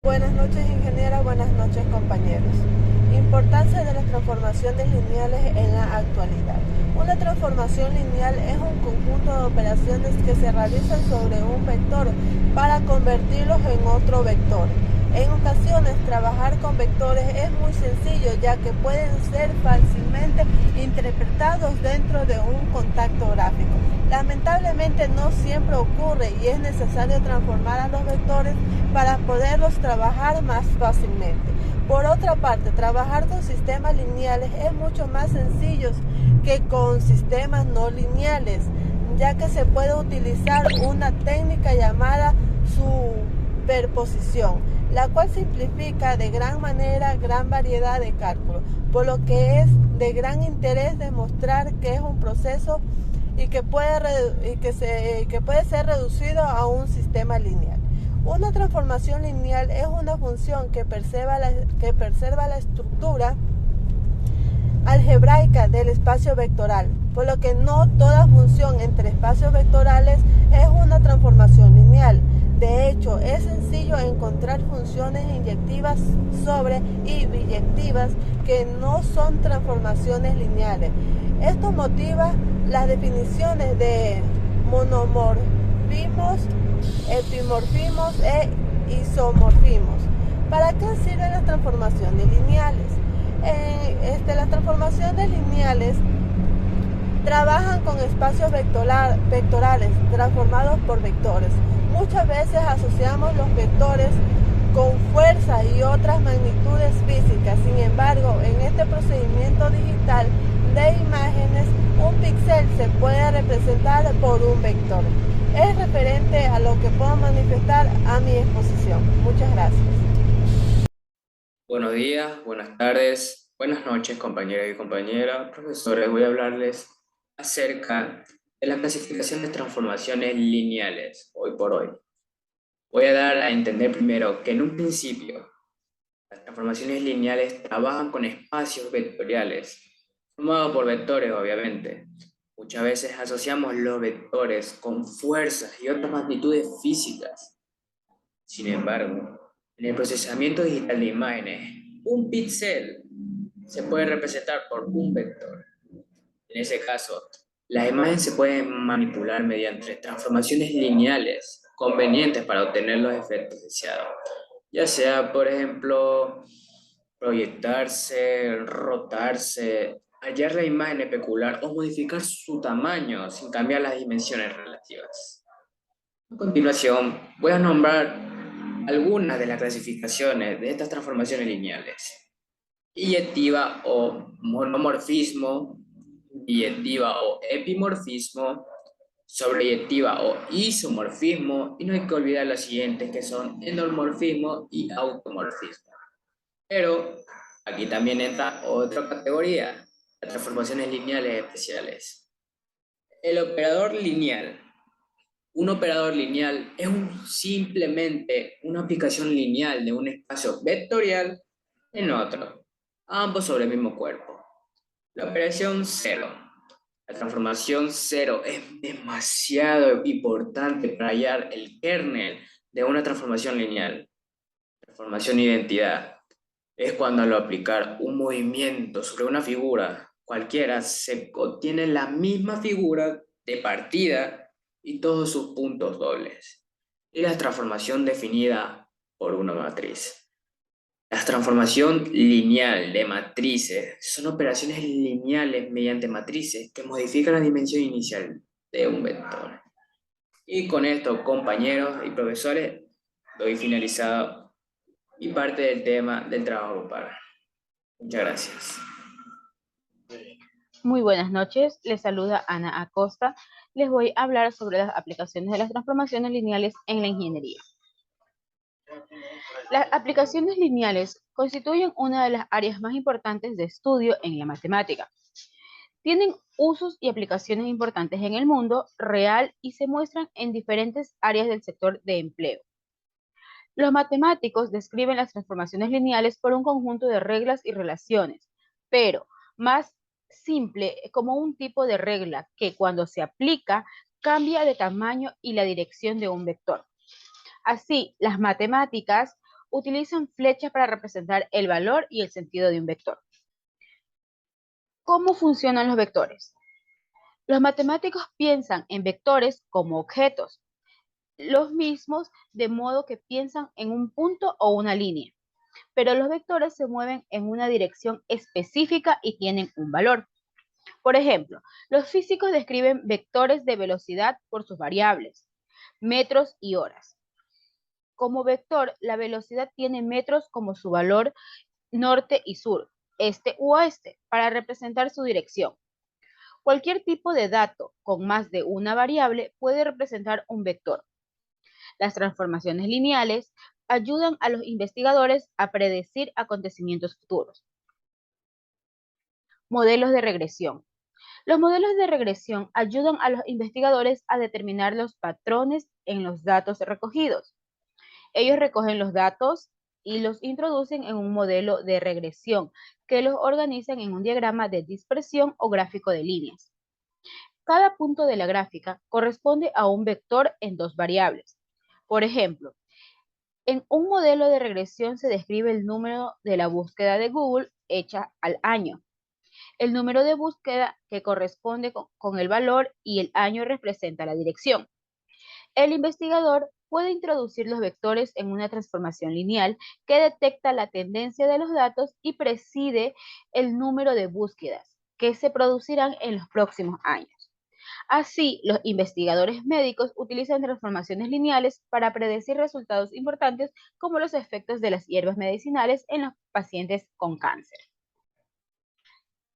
Buenas noches, ingeniera. Buenas noches, compañeros. Importancia de las transformaciones lineales en la actualidad. Una transformación lineal es un conjunto de operaciones que se realizan sobre un vector para convertirlos en otro vector. En ocasiones, trabajar con vectores es muy sencillo, ya que pueden ser fácilmente interpretados dentro de un contacto gráfico. Lamentablemente no siempre ocurre y es necesario transformar a los vectores para poderlos trabajar más fácilmente. Por otra parte, trabajar con sistemas lineales es mucho más sencillo que con sistemas no lineales, ya que se puede utilizar una técnica llamada superposición, la cual simplifica de gran manera gran variedad de cálculos, por lo que es de gran interés demostrar que es un proceso y que puede ser reducido a un sistema lineal. Una transformación lineal es una función que preserva la estructura algebraica del espacio vectoral, por lo que no toda función entre espacios vectorales es una transformación lineal. De hecho, es sencillo encontrar funciones inyectivas sobre y biyectivas que no son transformaciones lineales. Esto motiva las definiciones de monomorfismos, epimorfismos e isomorfismos. ¿Para qué sirven las transformaciones lineales? Las transformaciones lineales trabajan con espacios vectorales transformados por vectores. Muchas veces asociamos los vectores con fuerza y otras magnitudes físicas. Sin embargo, en este procedimiento digital de imágenes, un píxel se puede representar por un vector. Es referente a lo que puedo manifestar a mi exposición. Muchas gracias. Buenos días, buenas tardes, buenas noches, compañeras y compañeras, profesores. Voy a hablarles acerca de la clasificación de transformaciones lineales hoy por hoy. Voy a dar a entender primero que en un principio las transformaciones lineales trabajan con espacios vectoriales, formados por vectores, obviamente. Muchas veces asociamos los vectores con fuerzas y otras magnitudes físicas. Sin embargo, en el procesamiento digital de imágenes, un píxel se puede representar por un vector. En ese caso, las imágenes se pueden manipular mediante transformaciones lineales convenientes para obtener los efectos deseados, ya sea, por ejemplo, proyectarse, rotarse, hallar la imagen especular o modificar su tamaño sin cambiar las dimensiones relativas. A continuación, voy a nombrar algunas de las clasificaciones de estas transformaciones lineales: iyectiva o monomorfismo, biyectiva o epimorfismo, sobreyectiva o isomorfismo, y no hay que olvidar las siguientes que son endomorfismo y automorfismo. Pero aquí también entra otra categoría, las transformaciones lineales especiales. El operador lineal. Un operador lineal es simplemente una aplicación lineal de un espacio vectorial en otro, ambos sobre el mismo cuerpo. La operación cero. La transformación cero es demasiado importante para hallar el kernel de una transformación lineal. Transformación identidad es cuando al aplicar un movimiento sobre una figura cualquiera se obtiene la misma figura de partida y todos sus puntos dobles. Y la transformación definida por una matriz. La transformación lineal de matrices son operaciones lineales mediante matrices que modifican la dimensión inicial de un vector. Y con esto, compañeros y profesores, doy finalizado mi parte del tema del trabajo grupal. Muchas gracias. Muy buenas noches, les saluda Ana Acosta. Les voy a hablar sobre las aplicaciones de las transformaciones lineales en la ingeniería. Las aplicaciones lineales constituyen una de las áreas más importantes de estudio en la matemática. Tienen usos y aplicaciones importantes en el mundo real y se muestran en diferentes áreas del sector de empleo. Los matemáticos describen las transformaciones lineales por un conjunto de reglas y relaciones, pero más simple como un tipo de regla que cuando se aplica cambia de tamaño y la dirección de un vector. Así, las matemáticas utilizan flechas para representar el valor y el sentido de un vector. ¿Cómo funcionan los vectores? Los matemáticos piensan en vectores como objetos, los mismos de modo que piensan en un punto o una línea, pero los vectores se mueven en una dirección específica y tienen un valor. Por ejemplo, los físicos describen vectores de velocidad por sus variables, metros y horas. Como vector, la velocidad tiene metros como su valor norte y sur, este u oeste, para representar su dirección. Cualquier tipo de dato con más de una variable puede representar un vector. Las transformaciones lineales ayudan a los investigadores a predecir acontecimientos futuros. Modelos de regresión. Los modelos de regresión ayudan a los investigadores a determinar los patrones en los datos recogidos. Ellos recogen los datos y los introducen en un modelo de regresión que los organizan en un diagrama de dispersión o gráfico de líneas. Cada punto de la gráfica corresponde a un vector en dos variables. Por ejemplo, en un modelo de regresión se describe el número de la búsqueda de Google hecha al año. El número de búsqueda que corresponde con el valor y el año representa la dirección. El investigador puede introducir los vectores en una transformación lineal que detecta la tendencia de los datos y preside el número de búsquedas que se producirán en los próximos años. Así, los investigadores médicos utilizan transformaciones lineales para predecir resultados importantes como los efectos de las hierbas medicinales en los pacientes con cáncer.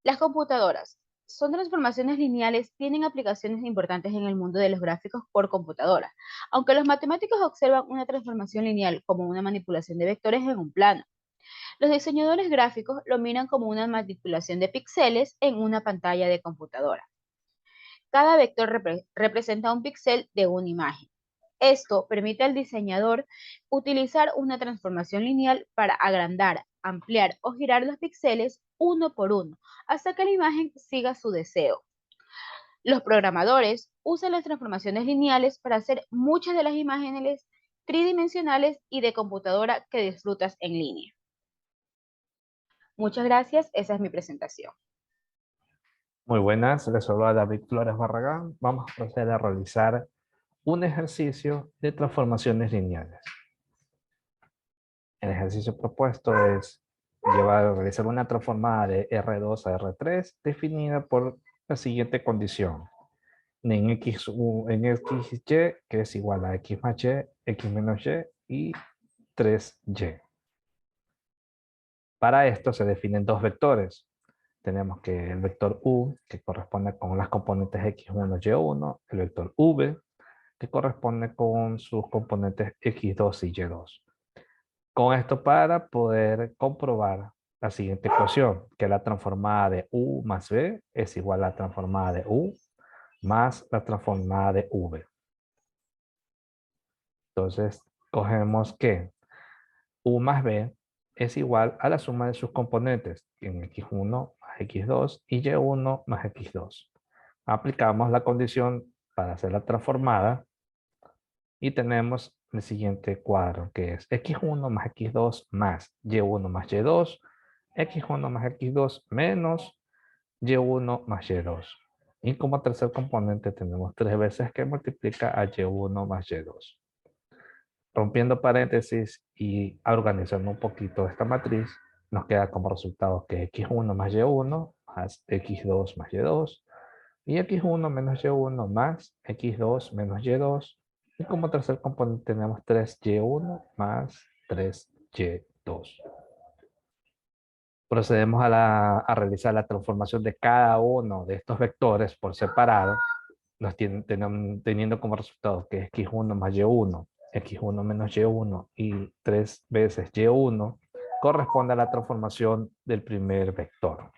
Las computadoras. Son transformaciones lineales, tienen aplicaciones importantes en el mundo de los gráficos por computadora, aunque los matemáticos observan una transformación lineal como una manipulación de vectores en un plano. Los diseñadores gráficos lo miran como una manipulación de píxeles en una pantalla de computadora. Cada vector representa un píxel de una imagen. Esto permite al diseñador utilizar una transformación lineal para agrandar, ampliar o girar los píxeles uno por uno, hasta que la imagen siga su deseo. Los programadores usan las transformaciones lineales para hacer muchas de las imágenes tridimensionales y de computadora que disfrutas en línea. Muchas gracias, esa es mi presentación. Muy buenas, les habla David Flores Barragán. Vamos a proceder a realizar un ejercicio de transformaciones lineales. El ejercicio propuesto es realizar una transformada de R2 a R3 definida por la siguiente condición. En XY, que es igual a X más Y, X menos Y y 3Y. Para esto se definen dos vectores. Tenemos que el vector U, que corresponde con las componentes X1, Y1, el vector V, que corresponde con sus componentes X2 y Y2. Con esto para poder comprobar la siguiente ecuación, que la transformada de U más V es igual a la transformada de U más la transformada de V. Entonces, cogemos que U más V es igual a la suma de sus componentes en X1 más X2 y Y1 más X2. Aplicamos la condición para hacer la transformada y tenemos el siguiente cuadro, que es X1 más X2 más Y1 más Y2, X1 más X2 menos Y1 más Y2. Y como tercer componente tenemos 3 veces que multiplica a Y1 más Y2. Rompiendo paréntesis y organizando un poquito esta matriz, nos queda como resultado que X1 más Y1 más X2 más Y2 y X1 menos Y1 más X2 menos Y2. Y como tercer componente tenemos 3Y1 más 3Y2. Procedemos a realizar la transformación de cada uno de estos vectores por separado, teniendo como resultado que X1 más Y1, X1 menos Y1 y 3 veces Y1 corresponde a la transformación del primer vector.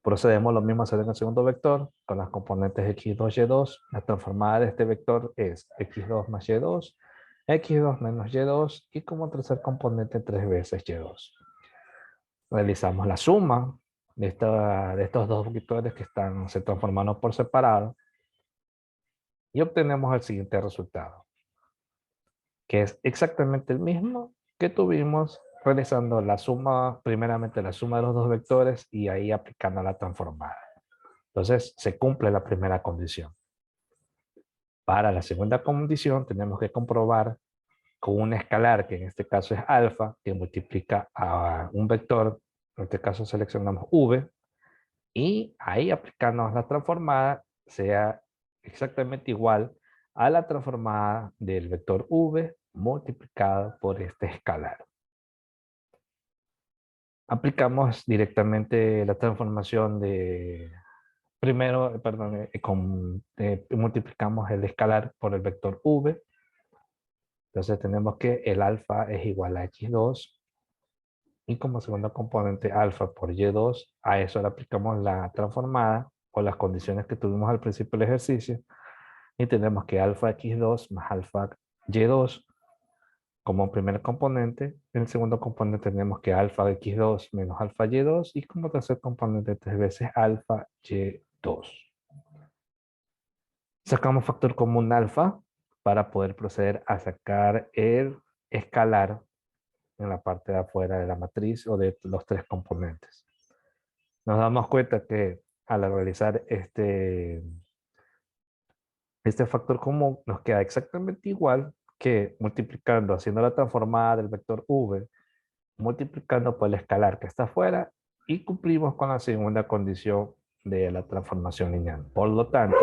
Procedemos lo mismo a hacer en el segundo vector con las componentes X2 y Y2. La transformada de este vector es X2 más Y2, X2 menos Y2 y como tercer componente 3 veces Y2. Realizamos la suma de estos dos vectores que se transformaron por separado y obtenemos el siguiente resultado, que es exactamente el mismo que tuvimos realizando la suma, primeramente la suma de los dos vectores y ahí aplicando la transformada. Entonces se cumple la primera condición. Para la segunda condición tenemos que comprobar con un escalar, que en este caso es alfa, que multiplica a un vector, en este caso seleccionamos v, y ahí aplicando la transformada sea exactamente igual a la transformada del vector v multiplicado por este escalar. Aplicamos directamente la transformación de, primero, perdón, multiplicamos el escalar por el vector v. Entonces tenemos que el alfa es igual a x2 y como segundo componente alfa por y2, a eso le aplicamos la transformada o las condiciones que tuvimos al principio del ejercicio y tenemos que alfa x2 más alfa y2 como primer componente. En el segundo componente tenemos que alfa x2 menos alfa y2 y como tercer componente 3 veces alfa y2. Sacamos factor común alfa para poder proceder a sacar el escalar en la parte de afuera de la matriz o de los tres componentes. Nos damos cuenta que al realizar este factor común nos queda exactamente igual que multiplicando, haciendo la transformada del vector v, multiplicando por el escalar que está afuera y cumplimos con la segunda condición de la transformación lineal. Por lo tanto,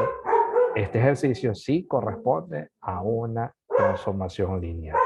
este ejercicio sí corresponde a una transformación lineal.